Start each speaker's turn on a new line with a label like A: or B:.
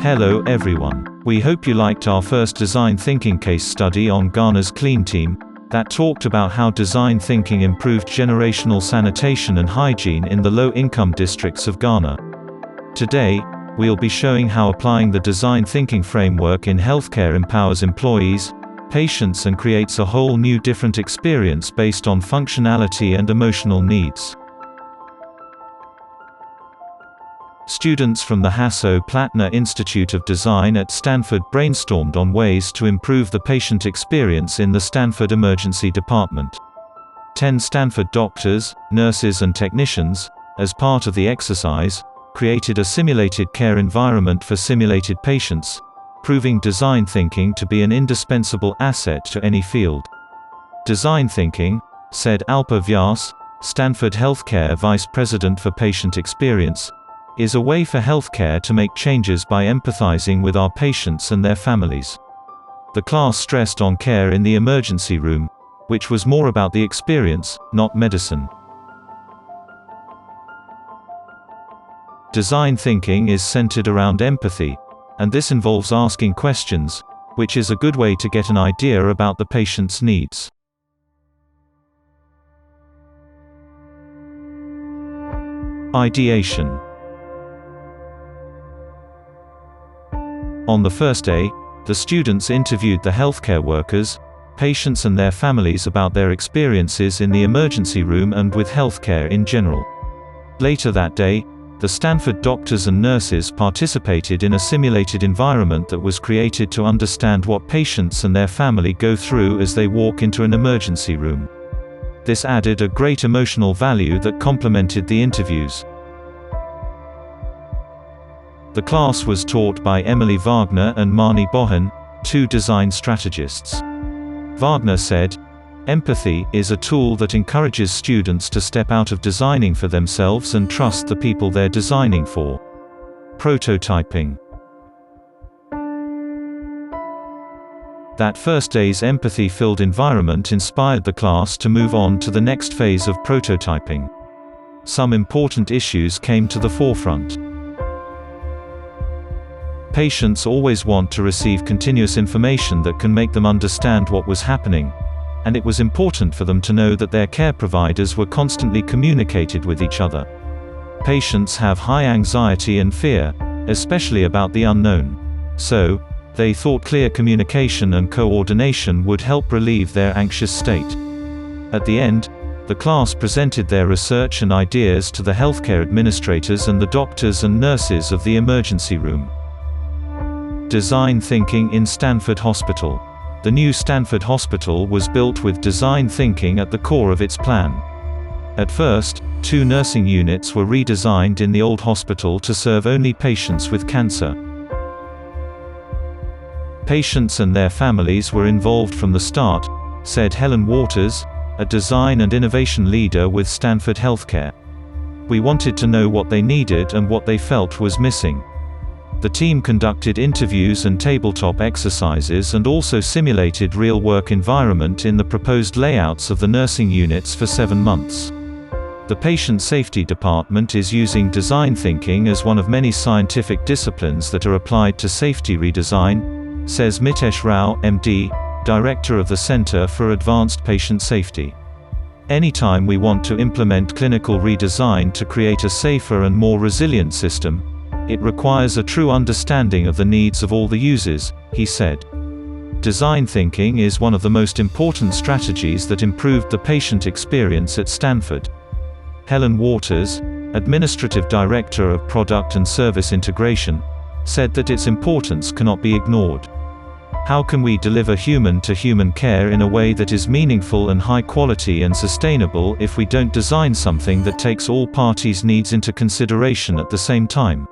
A: Hello everyone. We hope you liked our first design thinking case study on Ghana's Clean Team, that talked about how design thinking improved generational sanitation and hygiene in the low-income districts of Ghana. Today, we'll be showing how applying the design thinking framework in healthcare empowers employees, patients and creates a whole new different experience based on functionality and emotional needs. Students from the Hasso-Plattner Institute of Design at Stanford brainstormed on ways to improve the patient experience in the Stanford Emergency Department. 10 Stanford doctors, nurses and technicians, as part of the exercise, created a simulated care environment for simulated patients, proving design thinking to be an indispensable asset to any field. Design thinking, said Alpa Vyas, Stanford Healthcare Vice President for Patient Experience, is a way for healthcare to make changes by empathizing with our patients and their families. The class stressed on care in the emergency room, which was more about the experience, not medicine. Design thinking is centered around empathy, and this involves asking questions, which is a good way to get an idea about the patient's needs. Ideation. On the first day, the students interviewed the healthcare workers, patients and their families about their experiences in the emergency room and with healthcare in general. Later that day, the Stanford doctors and nurses participated in a simulated environment that was created to understand what patients and their family go through as they walk into an emergency room. This added a great emotional value that complemented the interviews. The class was taught by Emily Wagner and Marnie Bohan, 2 design strategists. Wagner said, "Empathy is a tool that encourages students to step out of designing for themselves and trust the people they're designing for." Prototyping. That first day's empathy-filled environment inspired the class to move on to the next phase of prototyping. Some important issues came to the forefront. Patients always want to receive continuous information that can make them understand what was happening, and it was important for them to know that their care providers were constantly communicated with each other. Patients have high anxiety and fear, especially about the unknown. So, they thought clear communication and coordination would help relieve their anxious state. At the end, the class presented their research and ideas to the healthcare administrators and the doctors and nurses of the emergency room. Design thinking in Stanford Hospital. The new Stanford Hospital was built with design thinking at the core of its plan. At first, 2 nursing units were redesigned in the old hospital to serve only patients with cancer. Patients and their families were involved from the start, said Helen Waters, a design and innovation leader with Stanford Healthcare. "We wanted to know what they needed and what they felt was missing." The team conducted interviews and tabletop exercises and also simulated real-work environment in the proposed layouts of the nursing units for 7 months. The patient safety department is using design thinking as one of many scientific disciplines that are applied to safety redesign, says Mitesh Rao, MD, Director of the Center for Advanced Patient Safety. "Anytime we want to implement clinical redesign to create a safer and more resilient system, it requires a true understanding of the needs of all the users," he said. Design thinking is one of the most important strategies that improved the patient experience at Stanford. Helen Waters, Administrative Director of Product and Service Integration, said that its importance cannot be ignored. "How can we deliver human-to-human care in a way that is meaningful and high quality and sustainable if we don't design something that takes all parties' needs into consideration at the same time?"